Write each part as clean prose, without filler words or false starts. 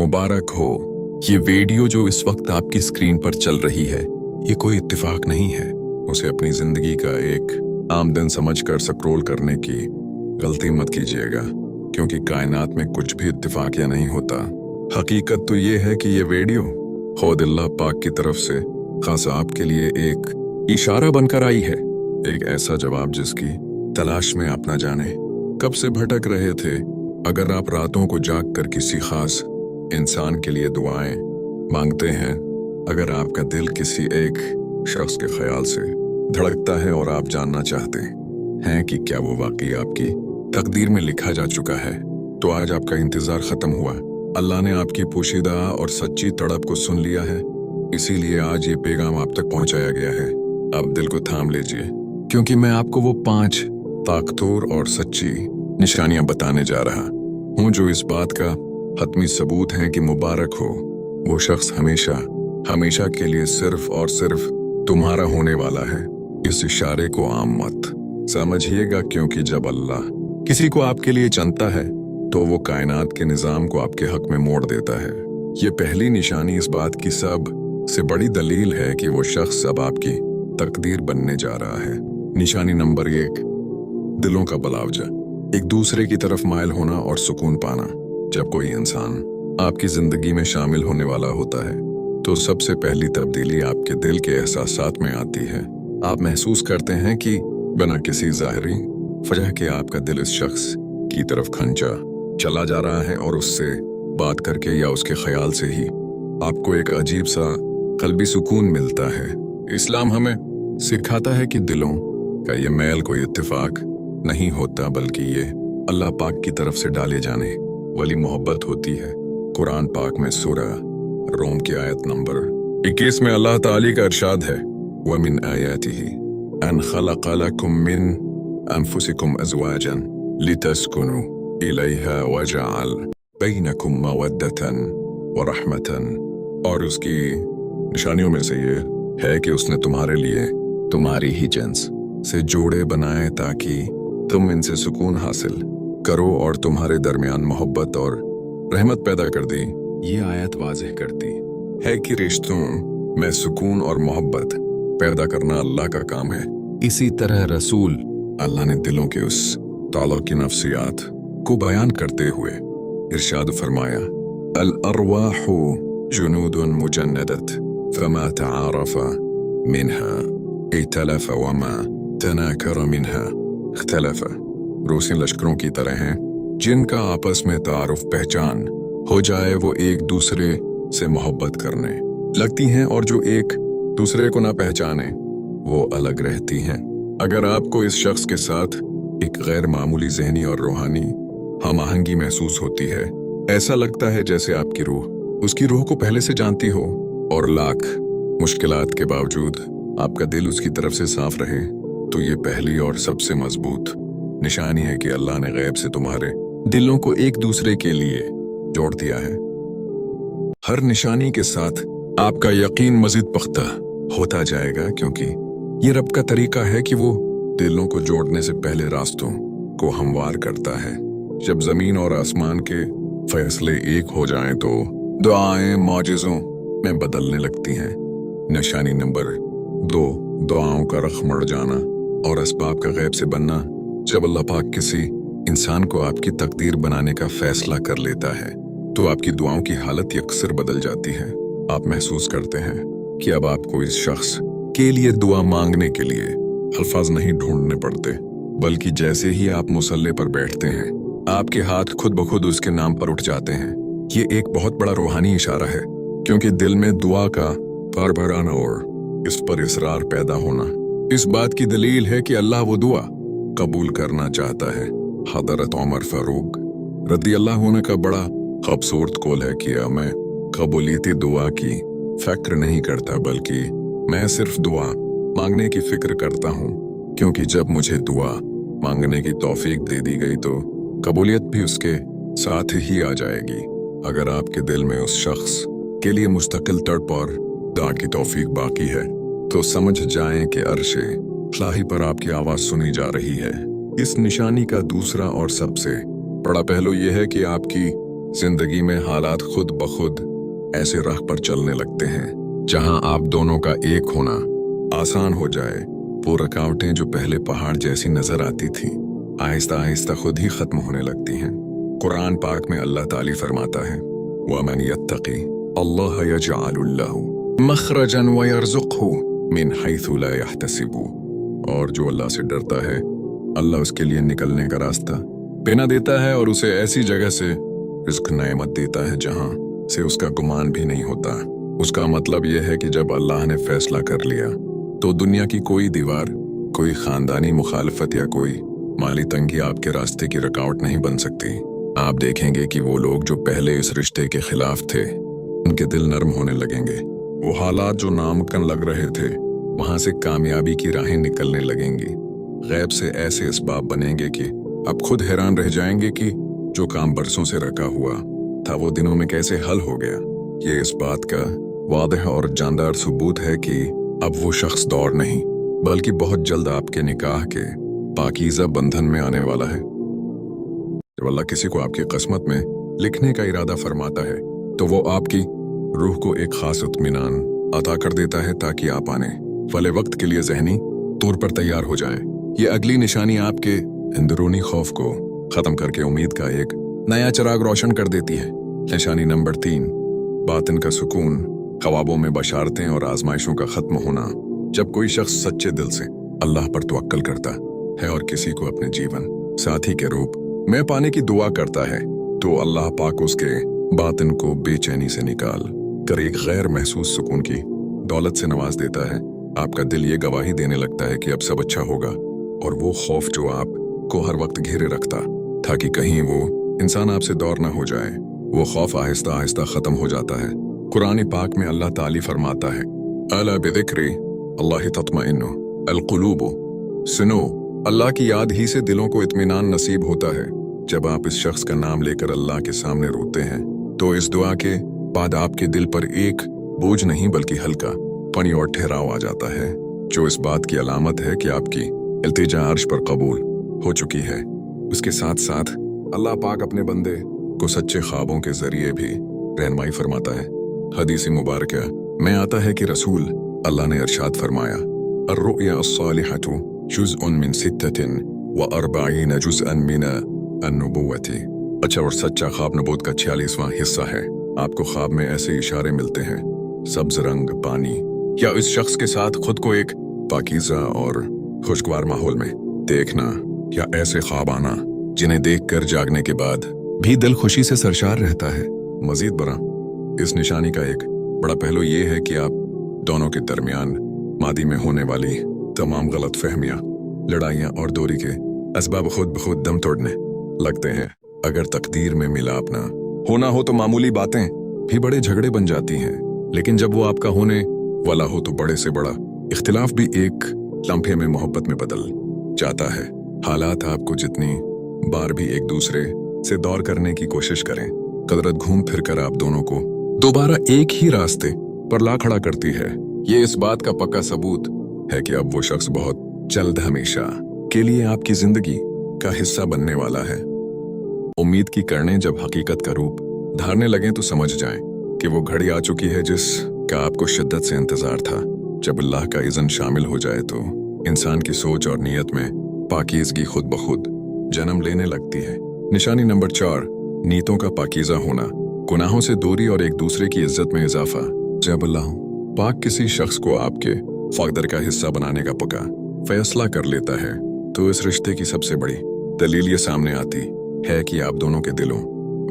मुबारक हो। ये वीडियो जो इस वक्त आपकी स्क्रीन पर चल रही है, ये कोई इत्तेफाक नहीं है। उसे अपनी जिंदगी का एक आम दिन समझकर स्क्रॉल करने की गलती मत कीजिएगा, क्योंकि कायनात में कुछ भी इत्तेफाक या नहीं होता। हकीकत तो ये है कि ये वीडियो खुद अल्लाह पाक की तरफ से खास आपके लिए एक इशारा बनकर आई है, एक ऐसा जवाब जिसकी तलाश में आप ना जाने कब से भटक रहे थे। अगर आप रातों को जाग कर किसी खास इंसान के लिए दुआएं मांगते हैं, अगर आपका दिल किसी एक शख्स के ख्याल से धड़कता है और आप जानना चाहते हैं कि क्या वो वाकई आपकी तकदीर में लिखा जा चुका है, तो आज आपका इंतजार खत्म हुआ। अल्लाह ने आपकी पोशीदा और सच्ची तड़प को सुन लिया है, इसीलिए आज ये पैगाम आप तक पहुंचाया गया है। अब दिल को थाम लीजिए, क्योंकि मैं आपको वो 5 ताकतवर और सच्ची निशानियां बताने जा रहा हूं जो इस बात का हतमी सबूत है कि मुबारक हो वो शख्स हमेशा हमेशा के लिए सिर्फ और सिर्फ तुम्हारा होने वाला है। इस इशारे को आम मत समझिएगा, क्योंकि जब अल्लाह किसी को आपके लिए चुनता है तो वो कायनात के निजाम को आपके हक में मोड़ देता है। ये पहली निशानी इस बात की सब से बड़ी दलील है कि वो शख्स अब आपकी तकदीर बनने जा रहा है। निशानी नंबर 1, दिलों का बलावजा, एक दूसरे की तरफ मायल होना और सुकून पाना। जब कोई इंसान आपकी जिंदगी में शामिल होने वाला होता है तो सबसे पहली तब्दीली आपके दिल के एहसासात में आती है। आप महसूस करते हैं कि बिना किसी ज़ाहिरी वजह के आपका दिल इस शख्स की तरफ खंचा चला जा रहा है, और उससे बात करके या उसके ख्याल से ही आपको एक अजीब सा कल्बी सुकून मिलता है। इस्लाम हमें सिखाता है कि दिलों का ये मैल कोई इत्तेफाक नहीं होता, बल्कि ये अल्लाह पाक की तरफ से डाले जाने वाली मोहब्बत होती है। कुरान पाक में सूरा रोम की आयत नंबर 21 में अल्लाह ताली का इरशाद है, वमिन आयातिही अन खलक़ लकुम मिन अनफुसिकुम अज़वाजन लितस्कुनु इलैहा वजअल बैनकुम मवद्दतन व रहमतन। और उसकी निशानियों में से ये है कि उसने तुम्हारे लिए तुम्हारी ही जिन्स से जोड़े बनाए ताकि तुम इनसे सुकून हासिल करो, और तुम्हारे दरमियान मोहब्बत और रहमत पैदा कर दी। ये आयत वाज़ेह करती है कि रिश्तों में सुकून और मोहब्बत पैदा करना अल्लाह का काम है। इसी तरह रसूल अल्लाह ने दिलों के उस ताल्लुक़ की नफ्सियात को बयान करते हुए इरशाद फरमाया, अल अरवाहु जुनूदुन मुजन्नदत फमा तआरफ़ मिनहा इख्तलफ़ वमा तनाकर मिनहा इख्तलफ़। रूसी लश्करों की तरह हैं जिनका आपस में तारुफ पहचान हो जाए वो एक दूसरे से मोहब्बत करने लगती हैं, और जो एक दूसरे को ना पहचाने वो अलग रहती हैं। अगर आपको इस शख्स के साथ एक गैर मामूली ज़हनी और रूहानी हम आहंगी महसूस होती है, ऐसा लगता है जैसे आपकी रूह उसकी रूह को पहले से जानती हो, और लाख मुश्किलात के बावजूद आपका दिल उसकी तरफ से साफ रहे, तो ये पहली और सबसे मजबूत निशानी है कि अल्लाह ने गैब से तुम्हारे दिलों को एक दूसरे के लिए जोड़ दिया है। हर निशानी के साथ आपका यकीन मजीद पुख्ता होता जाएगा, क्योंकि ये रब का तरीका है कि वो दिलों को जोड़ने से पहले रास्तों को हमवार करता है। जब जमीन और आसमान के फैसले एक हो जाएं तो दुआएं मौजिज़ों में बदलने लगती हैं। निशानी नंबर 2, दुआओं का रख मर जाना और असबाब का गैब से बनना। जब अल्लाह पाक किसी इंसान को आपकी तकदीर बनाने का फैसला कर लेता है तो आपकी दुआओं की हालत यकसर बदल जाती है। आप महसूस करते हैं कि अब आपको इस शख्स के लिए दुआ मांगने के लिए अल्फाज नहीं ढूंढने पड़ते, बल्कि जैसे ही आप मुसल्ले पर बैठते हैं आपके हाथ खुद ब खुद उसके नाम पर उठ जाते हैं। ये एक बहुत बड़ा रूहानी इशारा है, क्योंकि दिल में दुआ का भरभराना और इस पर इसरार पैदा होना इस बात की दलील है कि अल्लाह वो दुआ कबूल करना चाहता है। हज़रत उमर फारूक रज़ी अल्लाह अन्हु का बड़ा खूबसूरत कौल है कि मैं कबूलियती दुआ की फिक्र नहीं करता, बल्कि मैं सिर्फ दुआ मांगने की फिक्र करता हूँ, क्योंकि जब मुझे दुआ मांगने की तौफीक दे दी गई तो कबूलियत भी उसके साथ ही आ जाएगी। अगर आपके दिल में उस शख्स के लिए मुस्तकिल तड़प और दुआ की तौफीक बाकी है तो समझ जाएं कि अर्शे इलाही पर आपकी आवाज सुनी जा रही है। इस निशानी का दूसरा और सबसे बड़ा पहलू यह है कि आपकी जिंदगी में हालात खुद ब खुद ऐसे राह पर चलने लगते हैं जहां आप दोनों का एक होना आसान हो जाए। वो रुकावटें जो पहले पहाड़ जैसी नजर आती थी आहिस्ता आहिस्ता खुद ही खत्म होने लगती हैं। कुरान पाक में अल्लाह ताली फरमाता है, वमन यत्तकी अल्लाह यजअल लहू मखरजन व यरज़ुक़हू मिन हैथु ला यहतसिबू। और जो अल्लाह से डरता है अल्लाह उसके लिए निकलने का रास्ता बिना देता है और उसे ऐसी जगह से रिज़्क़ नेमत देता है जहां से उसका गुमान भी नहीं होता। उसका मतलब यह है कि जब अल्लाह ने फैसला कर लिया तो दुनिया की कोई दीवार, कोई खानदानी मुखालफत या कोई माली तंगी आपके रास्ते की रुकावट नहीं बन सकती। आप देखेंगे कि वो लोग जो पहले इस रिश्ते के खिलाफ थे उनके दिल नरम होने लगेंगे। वो हालात जो नामुमकिन लग रहे थे वहां से कामयाबी की राहें निकलने लगेंगी। गैब से ऐसे इसबाब बनेंगे कि आप खुद हैरान रह जाएंगे कि जो काम बरसों से रखा हुआ था वो दिनों में कैसे हल हो गया। ये इस बात का वादह और जानदार सबूत है कि अब वो शख्स दौर नहीं बल्कि बहुत जल्द आपके निकाह के पाकीज़ा बंधन में आने वाला है। जब अल्लाह किसी को आपकी किस्मत में लिखने का इरादा फरमाता है तो वो आपकी रूह को एक खास इत्मीनान अता कर देता है ताकि आप आने वाले वक्त के लिए ज़हनी तौर पर तैयार हो जाएं। ये अगली निशानी आपके अंदरूनी खौफ को खत्म करके उम्मीद का एक नया चिराग रोशन कर देती है। निशानी नंबर 3, बातिन का सुकून, ख्वाबों में बशारतें और आजमाइशों का खत्म होना। जब कोई शख्स सच्चे दिल से अल्लाह पर तवक्कल करता है और किसी को अपने जीवन साथी के रूप में पाने की दुआ करता है तो अल्लाह पाक उसके बातिन को बेचैनी से निकाल कर एक गैर महसूस सुकून की दौलत से नवाज देता है। आपका दिल ये गवाही देने लगता है कि अब सब अच्छा होगा और वो खौफ जो आपको हर वक्त घेरे रखता था कि कहीं वो इंसान आपसे दौर ना हो जाए, वो खौफ आहिस्ता आहिस्ता खत्म हो जाता है। कुरान पाक में अल्लाह ताली फरमाता है, अला बिज़िक्रि अल्लाहि तत्मइन्नु अल-क़ुलूब। सुनो, अल्लाह की याद ही से दिलों को इत्मीनान नसीब होता है। जब आप इस शख्स का नाम लेकर अल्लाह के सामने रोते हैं तो इस दुआ के बाद आपके दिल पर एक बोझ नहीं बल्कि हल्का पनी और ठहराव आ जाता है, जो इस बात की अलामत है कि आपकी इल्तिजा अर्श पर कबूल हो चुकी है। उसके साथ साथ अल्लाह पाक अपने बंदे को सच्चे ख्वाबों के जरिए भी रहनुमाई फरमाता है। हदीस मुबारक में आता है कि रसूल अल्लाह ने इरशाद फरमाया, अर्रुया अस्सालिहतु जुज़उन मिन सित्ततिन व अर्बईन जुज़अन मिन अन्नुबुव्वति। अच्छा, और सच्चा ख्वाब नबूवत का 46वां हिस्सा है। आपको ख्वाब में ऐसे इशारे मिलते हैं, सब्ज रंग पानी या इस शख्स के साथ खुद को एक पाकीज़ा और खुशगवार माहौल में देखना, या ऐसे ख्वाब आना जिन्हें देखकर जागने के बाद भी दिल खुशी से सरशार रहता है। मजीद बरा इस निशानी का एक बड़ा पहलू ये है कि आप दोनों के दरमियान मादी में होने वाली तमाम गलत फहमियां, लड़ाइयां और दूरी के असबाब खुद ब खुद दम तोड़ने लगते हैं। अगर तकदीर में मिलाप ना होना हो तो मामूली बातें भी बड़े झगड़े बन जाती हैं, लेकिन जब वो आपका होने वाला हो तो बड़े से बड़ा इख्तिलाफ भी एक लम्हे में मोहब्बत में बदल जाता है। हालात आपको जितनी बार भी एक दूसरे से दौर करने की कोशिश करें, कदरत घूम फिर कर आप दोनों को दोबारा एक ही रास्ते पर ला खड़ा करती है। ये इस बात का पक्का सबूत है कि अब वो शख्स बहुत जल्द हमेशा के लिए आपकी जिंदगी का हिस्सा बनने वाला है। उम्मीद की करने जब हकीकत का रूप धारने लगे तो समझ जाएं कि वो घड़ी आ चुकी है जिसका आपको शिद्दत से इंतजार था। जब अल्लाह का इज़्न शामिल हो जाए तो इंसान की सोच और नीयत में पाकीज़गी खुद ब खुद जन्म लेने लगती है। निशानी नंबर 4, नीयतों का पाकीज़ा होना, गुनाहों से दूरी और एक दूसरे की इज्जत में इजाफा। जब अल्लाह पाक किसी शख्स को आपके फ़ादर का हिस्सा बनाने का पक्का फैसला कर लेता है तो इस रिश्ते की सबसे बड़ी दलील ये सामने आती है कि आप दोनों के दिलों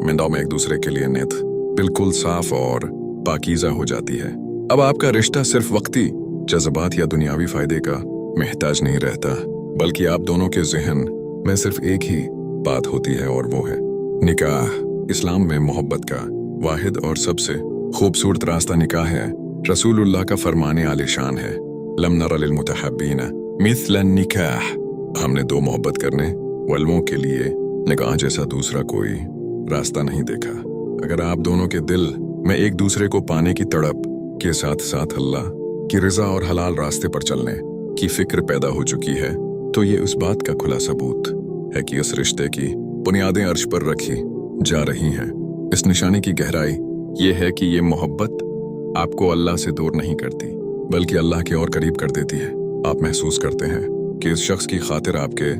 में एक दूसरे के लिए नियत बिल्कुल साफ और पाकीज़ा हो जाती है। अब आपका रिश्ता सिर्फ वक्ती जज्बात या दुनियावी फायदे का महताज नहीं रहता, बल्कि आप दोनों के ज़हन में सिर्फ एक ही बात होती है और वो है निकाह। इस्लाम में मोहब्बत का वाहिद और सबसे खूबसूरत रास्ता निकाह है। रसूलुल्लाह का फरमाने आलिशान है, लम नरा लिल मुतहब्बीना मिथलन निकाह। हमने दो मोहब्बत करने वालों के लिए निकाह जैसा दूसरा कोई रास्ता नहीं देखा। अगर आप दोनों के दिल में एक दूसरे को पाने की तड़प के साथ साथ अल्लाह की रज़ा और हलाल रास्ते पर चलने की फिक्र पैदा हो चुकी है तो ये उस बात का खुला सबूत है कि इस रिश्ते की बुनियादें अर्श पर रखी जा रही हैं। इस निशानी की गहराई ये है कि ये मोहब्बत आपको अल्लाह से दूर नहीं करती, बल्कि अल्लाह के और करीब कर देती है। आप महसूस करते हैं कि इस शख्स की खातिर आपके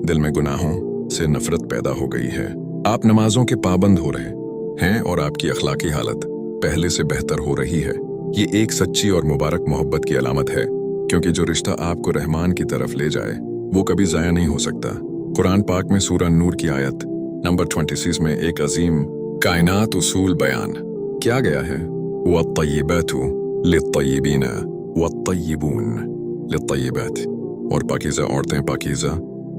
दिल में गुनाहों से नफरत पैदा हो गई है। आप नमाजों के पाबंद हो रहे हैं और आपकी अखलाकी हालत पहले से बेहतर हो रही है। ये एक सच्ची और मुबारक मोहब्बत की अलामत है, क्योंकि जो रिश्ता आपको रहमान की तरफ ले जाए वो कभी जाया नहीं हो सकता। कुरान पाक में सूरह नूर की आयत नंबर 26 में एक अजीम कायनात उसूल बयान किया गया है। वत्तय्यिबातु लित्तय्यिबीन वत्तय्यिबून लित्तय्यिबात। और पाकीज़ा औरतें पाकीज़ा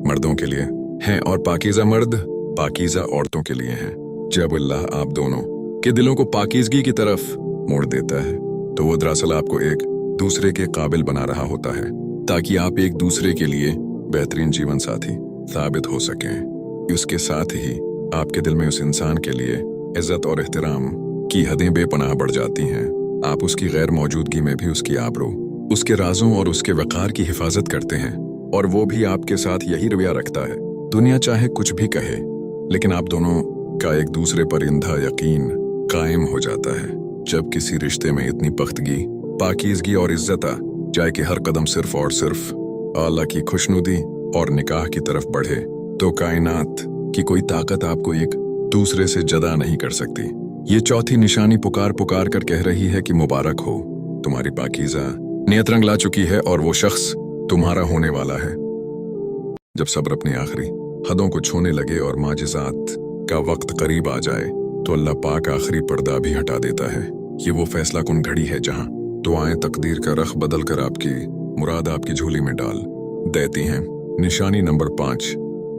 मर्दों के लिए हैं और पाकीज़ा मर्द पाकीज़ा औरतों के लिए हैं। जब अल्लाह आप दोनों के दिलों को पाकीज़गी की तरफ मोड़ देता है तो वो दरअसल आपको एक दूसरे के काबिल बना रहा होता है, ताकि आप एक दूसरे के लिए बेहतरीन जीवन साथी साबित हो सकें। उसके साथ ही आपके दिल में उस इंसान के लिए इज्जत और एहतराम की हदें बेपनाह बढ़ जाती हैं। आप उसकी गैर मौजूदगी में भी उसकी आबरू, उसके राजों और उसके वक़ार की हिफाजत करते हैं, और वो भी आपके साथ यही रवैया रखता है। दुनिया चाहे कुछ भी कहे, लेकिन आप दोनों का एक दूसरे पर इंधा यकीन कायम हो जाता है। जब किसी रिश्ते में इतनी पख्तगी, पाकीज़गी और इज्जत आ जाए कि हर कदम सिर्फ और सिर्फ अल्लाह की खुशनुदी और निकाह की तरफ बढ़े, तो कायनात की कोई ताकत आपको एक दूसरे से जदा नहीं कर सकती। ये चौथी निशानी पुकार पुकार कर कह रही है कि मुबारक हो, तुम्हारी पाकीज़ा नियत रंग ला चुकी है और वो शख्स तुम्हारा होने वाला है। जब सब्र अपनी आखिरी हदों को छूने लगे और माजिज़ात का वक्त करीब आ जाए, तो अल्लाह पाक आखिरी पर्दा भी हटा देता है। ये वो फैसला कुन घड़ी है जहां दुआएं तकदीर का रख बदल कर आपकी मुराद आपकी झोली में डाल देती हैं। निशानी नंबर 5,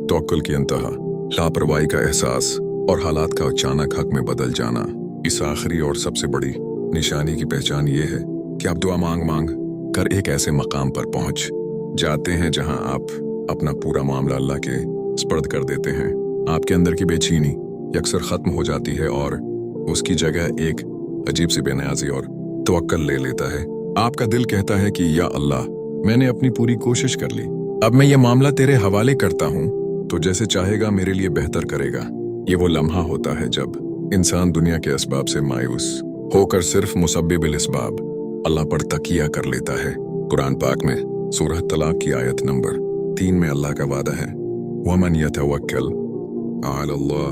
तवक्कुल की इंतहा, लापरवाही का एहसास और हालात का अचानक हक में बदल जाना। इस आखिरी और सबसे बड़ी निशानी की पहचान ये है कि आप दुआ मांग मांग कर एक ऐसे मकाम पर पहुंच जाते हैं जहां आप अपना पूरा मामला अल्लाह के स्पर्द कर देते हैं। आपके अंदर की बेचैनी अक्सर खत्म हो जाती है और उसकी जगह एक अजीब सी बेनियाजी और तवक्कुल ले लेता है। आपका दिल कहता है कि या अल्लाह, मैंने अपनी पूरी कोशिश कर ली, अब मैं ये मामला तेरे हवाले करता हूँ, तो जैसे चाहेगा मेरे लिए बेहतर करेगा। ये वो लम्हा होता है जब इंसान दुनिया के असबाब से मायूस होकर सिर्फ मुसब्बिबिल असबाब अल्लाह पर तकिया कर लेता है। कुरान पाक में सूरह तलाक की आयत नंबर 3 में अल्लाह का वादा है, वमन यतवक्कल अल्लाह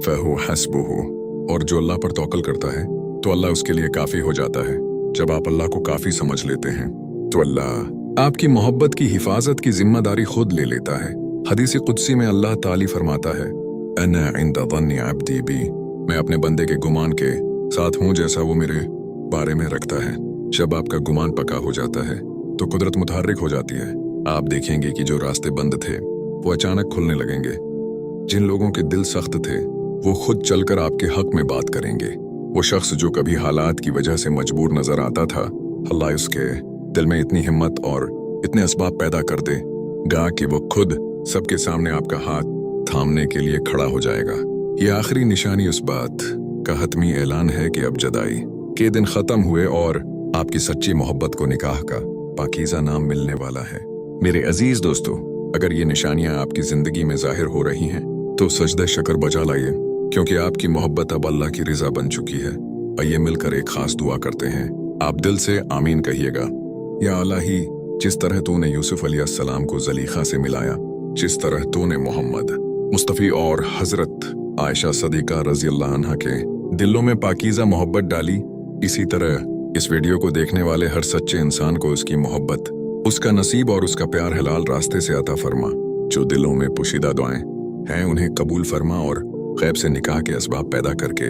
फहु हस्बुहु। और जो अल्लाह पर तवक्कुल करता है तो अल्लाह उसके लिए काफी हो जाता है। जब आप अल्लाह को काफी समझ लेते हैं तो अल्लाह आपकी मोहब्बत की हिफाजत की जिम्मेदारी खुद ले लेता है। हदीस कुदसी में अल्लाह ताली फरमाता है, अना इंदा ज़न्नि अब्दी बी, मैं अपने बंदे के गुमान के साथ हूँ जैसा वो मेरे बारे में रखता है। जब आपका गुमान पक्का हो जाता है तो कुदरत मुतहर्रिक हो जाती है। आप देखेंगे कि जो रास्ते बंद थे वो अचानक खुलने लगेंगे। जिन लोगों के दिल सख्त थे वो खुद चलकर आपके हक में बात करेंगे। वो शख्स जो कभी हालात की वजह से मजबूर नजर आता था, अल्लाह उसके दिल में इतनी हिम्मत और इतने असबाब पैदा कर दे गा कि वो खुद सबके सामने आपका हाथ थामने के लिए खड़ा हो जाएगा। ये आखिरी निशानी उस बात का हतमी ऐलान है कि अब जदाई के दिन खत्म हुए और आपकी सच्ची मोहब्बत को निकाह का पाकीज़ा नाम मिलने वाला है। मेरे अजीज दोस्तों, अगर ये निशानियां आपकी जिंदगी में जाहिर हो रही हैं तो सजदे शक्र बजा लाइए, क्योंकि आपकी मोहब्बत अब अल्लाह की रिजा बन चुकी है। आइए मिलकर एक खास दुआ करते हैं। आप दिल से आमीन कहिएगा। या अल्लाही, जिस तरह तूने यूसुफ अलैहिस्सलाम को ज़लीखा से मिलाया, जिस तरह तूने मोहम्मद मुस्तफ़ी और हजरत आयशा सदीका रज़ी अल्लाह अन्हा के दिलों में पाकीज़ा मोहब्बत डाली, इसी तरह इस वीडियो को देखने वाले हर सच्चे इंसान को उसकी मोहब्बत, उसका नसीब और उसका प्यार हलाल रास्ते से अता फरमा। जो दिलों में पोशीदा दुआएं हैं उन्हें कबूल फरमा और गैब से निकाह के असबाब पैदा करके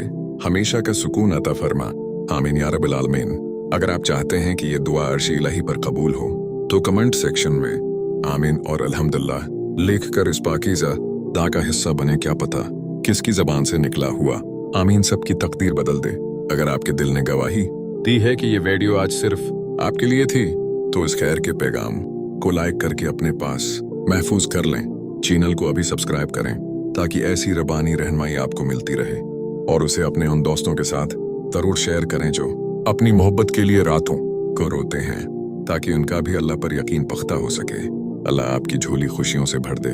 हमेशा का सुकून अता फरमा। आमीन या रब्बिल आलमीन। अगर आप चाहते हैं कि ये दुआ अर्श इलाही पर कबूल हो तो कमेंट सेक्शन में आमीन और अल्हम्दुलिल्लाह लिख कर इस पाकीज़ा दा का हिस्सा बने। क्या पता किसकी जबान से निकला हुआ आमीन सबकी तकदीर बदल दे। अगर आपके दिल ने गवाही दी है कि ये वीडियो आज सिर्फ आपके लिए थी, तो इस खैर के पैगाम को लाइक करके अपने पास महफूज कर लें। चैनल को अभी सब्सक्राइब करें ताकि ऐसी रबानी रहनुमाई आपको मिलती रहे, और उसे अपने उन दोस्तों के साथ जरूर शेयर करें जो अपनी मोहब्बत के लिए रातों को रोते हैं, ताकि उनका भी अल्लाह पर यकीन पुख्ता हो सके। अल्लाह आपकी झोली खुशियों से भर दे।